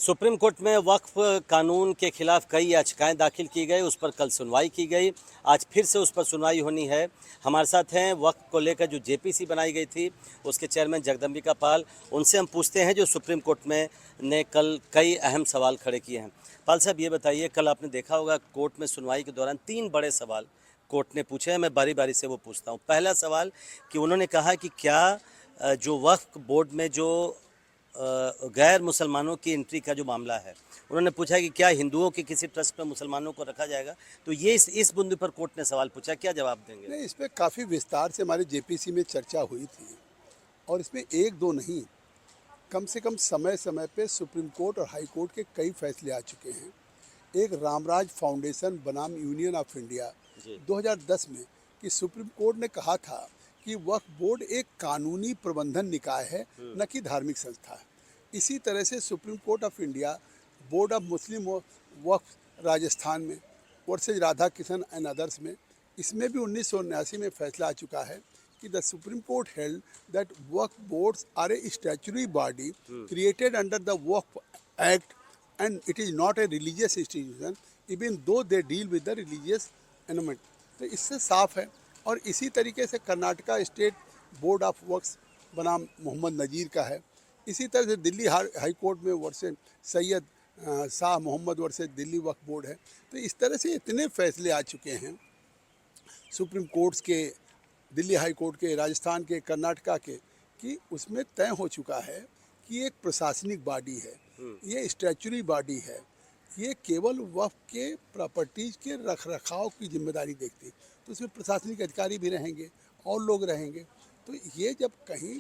Supreme court में वक्फ कानून के खिलाफ कई याचिकाएं दाखिल की गई। उस पर कल सुनवाई की गई। आज फिर से उस पर सुनवाई होनी है। हमारे साथ हैं वक्फ को लेकर जो जेपीसी बनाई गई थी उसके चेयरमैन जगदम्बिका पाल। उनसे हम पूछते हैं जो सुप्रीम कोर्ट में ने कल कई अहम सवाल खड़े किए हैं। पाल साहब, ये बताइए, कल आपने देखा होगा कोर्ट में सुनवाई के दौरान 3 बड़े सवाल कोर्ट ने पूछे हैं। मैं बारी बारी से वो पूछता हूँ। पहला सवाल कि उन्होंने कहा कि क्या जो वक्फ बोर्ड में जो गैर मुसलमानों की एंट्री का जो मामला है, उन्होंने पूछा कि क्या हिंदुओं के किसी ट्रस्ट में मुसलमानों को रखा जाएगा। तो ये इस बिंदु पर कोर्ट ने सवाल पूछा, क्या जवाब देंगे? नहीं, इस पे काफ़ी विस्तार से हमारे जेपीसी में चर्चा हुई थी और इसमें एक दो नहीं, कम से कम समय समय पे सुप्रीम कोर्ट और हाई कोर्ट के कई फैसले आ चुके हैं। एक रामराज फाउंडेशन बनाम यूनियन ऑफ इंडिया जी। 2010 में कि सुप्रीम कोर्ट ने कहा था कि वक्फ बोर्ड एक कानूनी प्रबंधन निकाय है, न कि धार्मिक संस्था है। इसी तरह से Supreme Court of India Board of Muslim वक्फ राजस्थान में versus Radha Kishan and others में, इसमें भी 1979 में फैसला आ चुका है कि the Supreme Court held that Waqf boards are a statutory body created under the Waqf act and it is not a religious institution even though they deal with the religious element। तो इससे साफ है। और इसी तरीके से कर्नाटका स्टेट बोर्ड ऑफ वक्फ बनाम मोहम्मद नज़ीर का है। इसी तरह से दिल्ली हाई कोर्ट में versus Syed Shah Mohammad versus Delhi Waqf board है। तो इस तरह से इतने फैसले आ चुके हैं सुप्रीम कोर्ट्स के, दिल्ली हाई कोर्ट के, राजस्थान के, कर्नाटका के, कि उसमें तय हो चुका है कि एक प्रशासनिक बॉडी है, ये स्टैच्यूटरी बॉडी है, ये केवल वक्फ के प्रॉपर्टीज़ के रख रखाव की जिम्मेदारी देखती है। तो उसमें प्रशासनिक अधिकारी भी रहेंगे और लोग रहेंगे। तो ये जब कहीं,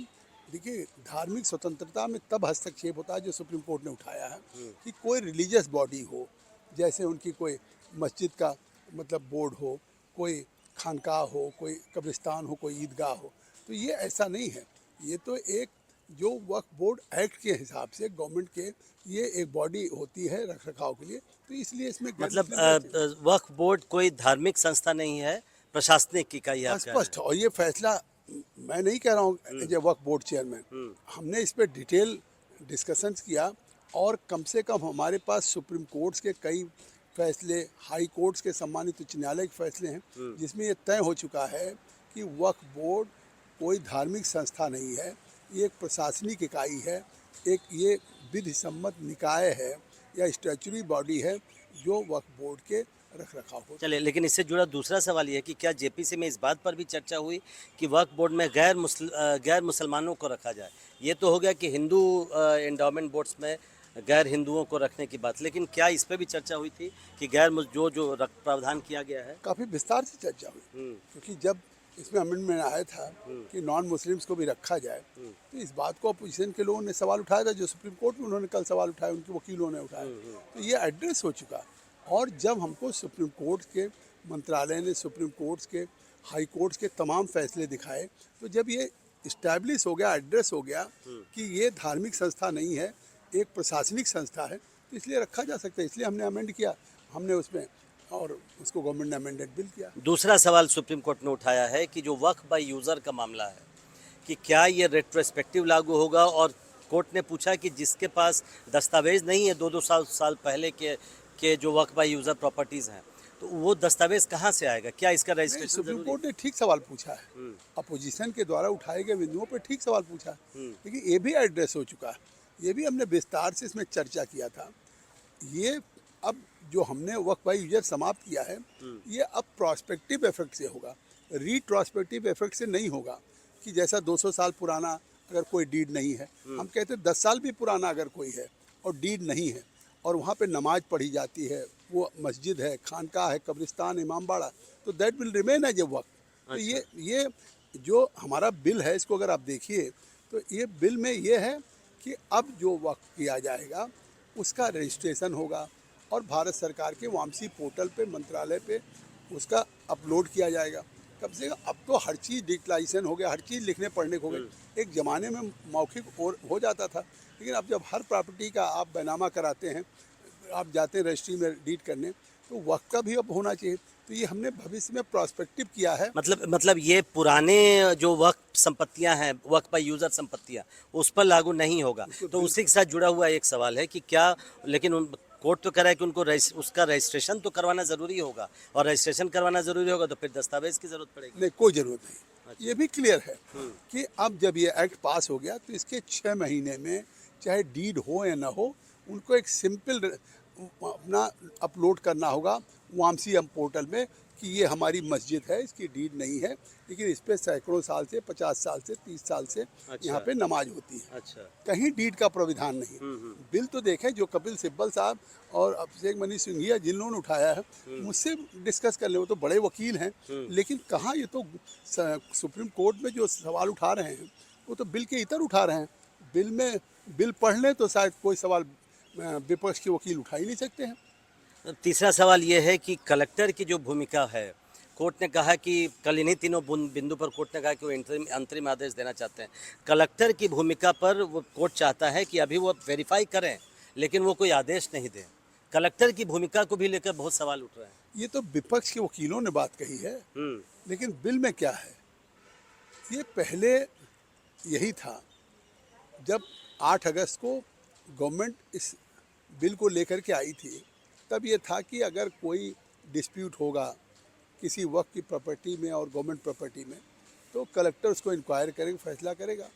देखिए, धार्मिक स्वतंत्रता में तब हस्तक्षेप होता है जो सुप्रीम कोर्ट ने उठाया है कि कोई रिलीजियस बॉडी हो, जैसे उनकी कोई मस्जिद का मतलब बोर्ड हो, कोई खानकाह हो, कोई कब्रिस्तान हो, कोई ईदगाह हो। तो ये ऐसा नहीं है। ये तो एक जो वक्फ बोर्ड एक्ट के हिसाब से गवर्नमेंट के, ये एक बॉडी होती है रख रखाव के लिए। तो इसलिए इसमें मतलब वक्फ बोर्ड कोई धार्मिक संस्था नहीं है, प्रशासनिक इकाई है, आप कह रहे स्पष्ट। और ये फैसला मैं नहीं कह रहा हूँ as a Waqf board chairman, हमने इस पर डिटेल डिस्कशंस किया और कम से कम हमारे पास सुप्रीम कोर्ट्स के कई फैसले, हाई कोर्ट्स के सम्मानित उच्च न्यायालय के फैसले हैं जिसमें ये तय हो चुका है कि वक्फ बोर्ड कोई धार्मिक संस्था नहीं है, ये एक प्रशासनिक इकाई है, एक ये विधि सम्मत निकाय है या स्टैच्यूटरी बॉडी है जो वक्फ बोर्ड के रख रखाव हो। चलिए, लेकिन इससे जुड़ा दूसरा सवाल ये है कि क्या जेपीसी में इस बात पर भी चर्चा हुई कि वक्फ बोर्ड में गैर मुसलमानों को रखा जाए। ये तो हो गया कि हिंदू एंडोमेंट बोर्ड्स में गैर हिंदुओं को रखने की बात, लेकिन क्या इस पर भी चर्चा हुई थी कि जो प्रावधान किया गया है? काफ़ी विस्तार से चर्चा हुई, क्योंकि जब इसमें अमेंडमेंट आया था कि नॉन मुस्लिम्स को भी रखा जाए, तो इस बात को अपोजिशन के लोगों ने सवाल उठाया था, जो सुप्रीम कोर्ट में उन्होंने कल सवाल उठाया, उनके वकीलों ने उठाया। तो ये एड्रेस हो चुका। और जब हमको सुप्रीम कोर्ट के मंत्रालय ने, सुप्रीम कोर्ट के, हाई कोर्ट्स के तमाम फैसले दिखाए, तो जब ये इस्टेब्लिश हो गया, एड्रेस हो गया कि ये धार्मिक संस्था नहीं है, एक प्रशासनिक संस्था है, तो इसलिए रखा जा सकता है। इसलिए हमने अमेंड किया, हमने उसमें, और उसको गवर्नमेंट ने अमेंडेड बिल किया। दूसरा सवाल सुप्रीम कोर्ट ने उठाया है कि जो वक्फ बाय यूज़र का मामला है, कि क्या ये रेट्रोस्पेक्टिव लागू होगा। और कोर्ट ने पूछा कि जिसके पास दस्तावेज नहीं है 2-2 साल पहले के जो वक्फ बाय यूज़र प्रॉपर्टीज़ हैं, तो वो दस्तावेज कहाँ से आएगा? क्या इसका रजिस्ट्रेशन सुप्रीम जरूरी कोर्ट ने ठीक सवाल पूछा है, अपोजिशन के द्वारा उठाए गए बिंदुओं पर ठीक सवाल पूछा है, लेकिन ये भी एड्रेस हो चुका है। ये भी हमने विस्तार से इसमें चर्चा किया था। ये अब जो हमने वक्फ बाय यूजर समाप्त किया है, ये अब प्रॉस्पेक्टिव इफेक्ट से होगा, रिट्रोस्पेक्टिव इफेक्ट से नहीं होगा। कि जैसा 200 साल पुराना अगर कोई डीड नहीं है, हम कहते हैं 10 साल भी पुराना अगर कोई है और डीड नहीं है, और वहाँ पे नमाज पढ़ी जाती है, वो मस्जिद है, खानकाह है, कब्रिस्तान, इमामबाड़ा, तो that will remain as a वक्फ। तो ये जो हमारा बिल है, इसको अगर आप देखिए तो ये बिल में ये है कि अब जो वक्फ किया जाएगा उसका रजिस्ट्रेशन होगा और भारत सरकार के वामसी पोर्टल पे, मंत्रालय पे उसका अपलोड किया जाएगा। कम से कम अब तो हर चीज़ डिजिटलाइजेशन हो गया, हर चीज़ लिखने पढ़ने को हो गई। एक ज़माने में मौखिक और हो जाता था, लेकिन अब जब हर प्रॉपर्टी का आप बैनामा कराते हैं, आप जाते हैं रजिस्ट्री में डीड करने, तो वक्त का भी अब होना चाहिए। तो ये हमने भविष्य में प्रोस्पेक्टिव किया है। मतलब ये पुराने जो वक्फ संपत्तियां हैं, वक्फ बाय यूजर संपत्तियां, उस पर लागू नहीं होगा। बिल्कुल, तो उसी बिल्कुल। के साथ जुड़ा हुआ एक सवाल है कि क्या, लेकिन कोर्ट तो कह रहा है कि उनको उसका रजिस्ट्रेशन तो करवाना ज़रूरी होगा, और रजिस्ट्रेशन करवाना ज़रूरी होगा तो फिर दस्तावेज की ज़रूरत पड़ेगी। नहीं, कोई ज़रूरत नहीं। अच्छा। ये भी क्लियर है कि अब जब ये एक्ट पास हो गया तो इसके 6 महीने में चाहे डीड हो या ना हो, उनको एक सिंपल अपना अपलोड करना होगा वामसी पोर्टल में कि ये हमारी मस्जिद है, इसकी डीड नहीं है, लेकिन इस पर सैकड़ों साल से, 50 साल से, 30 साल से अच्छा। यहाँ पे नमाज होती है। अच्छा। कहीं डीड का प्राविधान नहीं। बिल तो देखें जो कपिल सिब्बल साहब और अभिषेक मनी सिंघिया जिन लोगों ने उठाया है, मुझसे डिस्कस कर ले, वो तो बड़े वकील हैं। लेकिन कहाँ, ये तो सुप्रीम कोर्ट में जो सवाल उठा रहे हैं वो तो बिल के इतर उठा रहे हैं। बिल पढ़ लें तो शायद कोई सवाल विपक्ष के वकील उठा ही नहीं सकते हैं। तीसरा सवाल ये है कि कलेक्टर की जो भूमिका है, कोर्ट ने कहा कि कल इन्हीं तीनों बिंदु पर कोर्ट ने कहा कि वो अंतरिम आदेश देना चाहते हैं। कलेक्टर की भूमिका पर वो कोर्ट चाहता है कि अभी वो वेरीफाई करें, लेकिन वो कोई आदेश नहीं दें। कलेक्टर की भूमिका को भी लेकर बहुत सवाल उठ रहे हैं। ये तो विपक्ष के वकीलों ने बात कही है, लेकिन बिल में क्या है? ये पहले यही था, जब 8 अगस्त को गवर्नमेंट इस बिल को लेकर के आई थी, तब ये था कि अगर कोई डिस्प्यूट होगा किसी वक्त की प्रॉपर्टी में और गवर्नमेंट प्रॉपर्टी में, तो कलेक्टर उसको इंक्वायर करेगा, फैसला करेगा।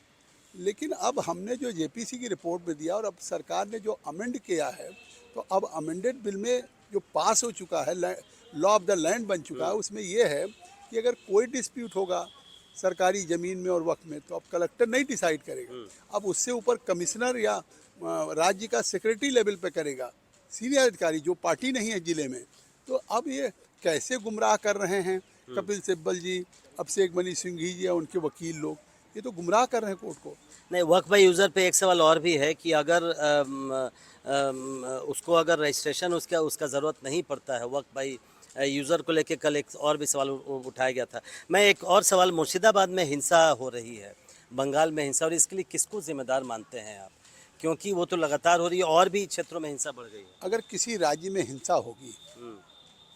लेकिन अब हमने जो जेपीसी की रिपोर्ट में दिया और अब सरकार ने जो अमेंड किया है, तो अब अमेंडेड बिल में जो पास हो चुका है, लॉ ऑफ द लैंड बन चुका है, उसमें यह है कि अगर कोई डिस्प्यूट होगा सरकारी ज़मीन में और वक्त में, तो अब कलेक्टर नहीं डिसाइड करेगा। अब उससे ऊपर कमिश्नर या राज्य का सेक्रेटरी लेवल पे करेगा, सीनियर अधिकारी जो पार्टी नहीं है ज़िले में। तो अब ये कैसे गुमराह कर रहे हैं कपिल सिब्बल जी, अभिषेक मनी सिंघी जी या उनके वकील लोग, ये तो गुमराह कर रहे हैं कोर्ट को। नहीं, वक्फ बाय यूज़र पे एक सवाल और भी है कि अगर उसको अगर रजिस्ट्रेशन उसका ज़रूरत नहीं पड़ता है, वक्फ बाय यूज़र को लेके कल एक और भी सवाल उठाया गया था। मैं एक और सवाल, मुर्शिदाबाद में हिंसा हो रही है, बंगाल में हिंसा, और इसके लिए किसको जिम्मेदार मानते हैं आप? क्योंकि वो तो लगातार हो रही है, और भी क्षेत्रों में हिंसा बढ़ गई है। अगर किसी राज्य में हिंसा होगी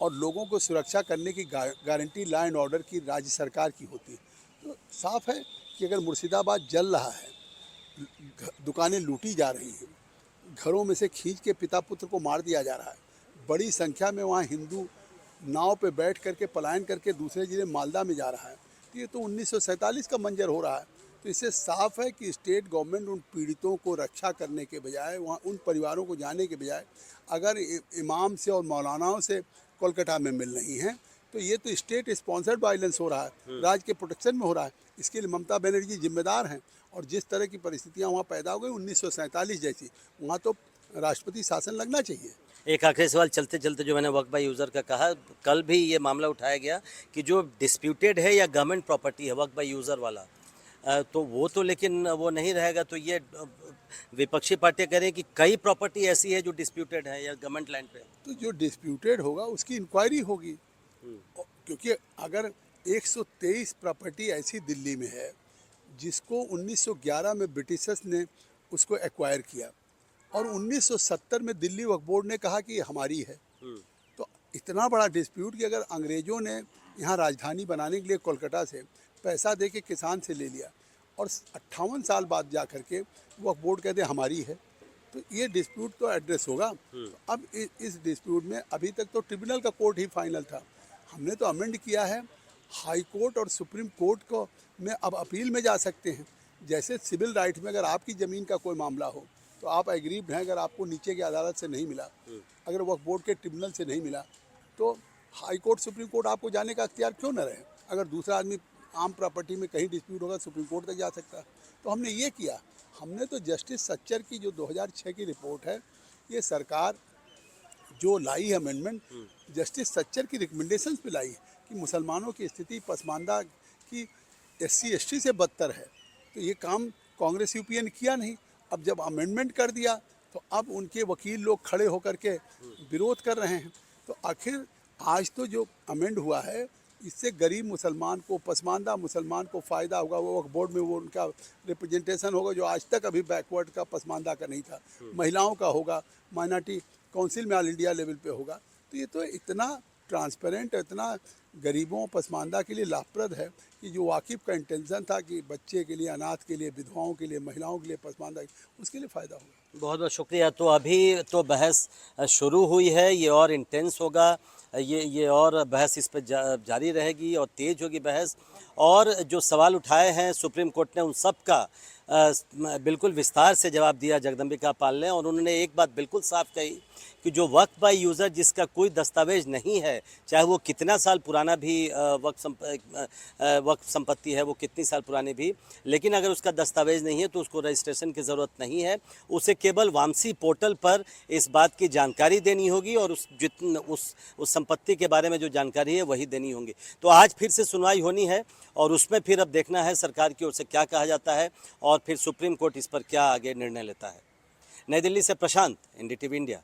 और लोगों को सुरक्षा करने की गारंटी लॉ एंड ऑर्डर की राज्य सरकार की होती है, तो साफ है कि अगर मुर्शिदाबाद जल रहा है, दुकानें लूटी जा रही हैं, घरों में से खींच के पिता पुत्र को मार दिया जा रहा है, बड़ी संख्या में वहाँ हिंदू नाव पे बैठ करके पलायन करके दूसरे जिले मालदा में जा रहा है, तो ये तो 1947 का मंजर हो रहा है। तो इससे साफ है कि स्टेट गवर्नमेंट उन पीड़ितों को रक्षा करने के बजाय, वहाँ उन परिवारों को जाने के बजाय, अगर इमाम से और मौलानाओं से कोलकाता में मिल रही हैं, तो ये तो स्टेट स्पॉन्सर्ड वायलेंस हो रहा है, राज्य के प्रोटेक्शन में हो रहा है। इसके लिए ममता बनर्जी जिम्मेदार हैं। और जिस तरह की परिस्थितियाँ वहाँ पैदा हो गई 1947 जैसी, वहाँ तो राष्ट्रपति शासन लगना चाहिए। एक आखिरी सवाल चलते चलते, जो मैंने वक्फ बाय यूज़र का कहा, कल भी ये मामला उठाया गया कि जो डिस्प्यूटेड है या गवर्नमेंट प्रॉपर्टी है वक्फ बाय यूज़र वाला, तो वो तो लेकिन वो नहीं रहेगा। तो ये विपक्षी पार्टियां कह रही हैं कि कई प्रॉपर्टी ऐसी है जो डिस्प्यूटेड है या गवर्नमेंट लैंड पे। तो जो डिस्प्यूटेड होगा उसकी इंक्वायरी होगी, क्योंकि अगर 123 प्रॉपर्टी ऐसी दिल्ली में है जिसको 1911 में ब्रिटिशर्स ने उसको एक्वायर किया और 1970 में दिल्ली वक्फ बोर्ड ने कहा कि ये हमारी है, तो इतना बड़ा डिस्प्यूट कि अगर अंग्रेज़ों ने यहाँ राजधानी बनाने के लिए कोलकाता से पैसा दे के किसान से ले लिया और 58 साल बाद जा कर के वक्फ बोर्ड कहते हमारी है, तो ये डिस्प्यूट तो एड्रेस होगा। तो अब इस डिस्प्यूट में अभी तक तो ट्रिब्यूनल का कोर्ट ही फाइनल था, हमने तो अमेंड किया है, हाई कोर्ट और सुप्रीम कोर्ट को में अब अपील में जा सकते हैं। जैसे सिविल राइट में अगर आपकी ज़मीन का कोई मामला हो तो आप एग्रीव्ड हैं, अगर आपको नीचे की अदालत से नहीं मिला, अगर वक्फ बोर्ड के ट्रिब्यूनल से नहीं मिला, तो हाई कोर्ट सुप्रीम कोर्ट आपको जाने का अख्तियार क्यों न रहे। अगर दूसरा आदमी आम प्रॉपर्टी में कहीं डिस्प्यूट होगा सुप्रीम कोर्ट तक जा सकता है। तो हमने ये किया, हमने तो जस्टिस सच्चर की जो 2006 की रिपोर्ट है, ये सरकार जो लाई है अमेंडमेंट, जस्टिस सच्चर की रिकमेंडेशंस पे लाई है कि मुसलमानों की स्थिति पसमानदा की SC ST से बदतर है। तो ये काम कांग्रेस यूपीए ने किया नहीं। अब जब अमेंडमेंट कर दिया तो अब उनके वकील लोग खड़े होकर के विरोध कर रहे हैं। तो आखिर आज तो जो अमेंड हुआ है इससे गरीब मुसलमान को, पसमानदा मुसलमान को फ़ायदा होगा। वो वक्फ बोर्ड में वो उनका रिप्रेजेंटेशन होगा जो आज तक अभी बैकवर्ड का, पसमानदा का नहीं था। महिलाओं का होगा, माइनॉरिटी काउंसिल में ऑल इंडिया लेवल पे होगा। तो ये तो इतना ट्रांसपेरेंट, इतना गरीबों पसमानदा के लिए लाभप्रद है कि जो वाकिफ़ का इंटेंशन था कि बच्चे के लिए, अनाथ के लिए, विधवाओं के लिए, महिलाओं के लिए, पसमानदा, उसके लिए फ़ायदा होगा। बहुत बहुत शुक्रिया। तो अभी तो बहस शुरू हुई है, ये और इंटेंस होगा, ये और बहस इस पर जारी रहेगी और तेज़ होगी बहस। और जो सवाल उठाए हैं सुप्रीम कोर्ट ने उन सब का बिल्कुल विस्तार से जवाब दिया जगदम्बिका पाल ने। और उन्होंने एक बात बिल्कुल साफ कही कि जो वक्फ बाय यूज़र जिसका कोई दस्तावेज नहीं है, चाहे वो कितना साल पुराना भी वक्फ संपत्ति है, वो कितनी साल पुरानी भी, लेकिन अगर उसका दस्तावेज नहीं है तो उसको रजिस्ट्रेशन की ज़रूरत नहीं है। उसे केवल वामसी पोर्टल पर इस बात की जानकारी देनी होगी और उस संपत्ति के बारे में जो जानकारी है वही देनी होगी। तो आज फिर से सुनवाई होनी है और उसमें फिर अब देखना है सरकार की ओर से क्या कहा जाता है और फिर सुप्रीम कोर्ट इस पर क्या आगे निर्णय लेता है। नई दिल्ली से प्रशांत, एनडीटीवी इंडिया।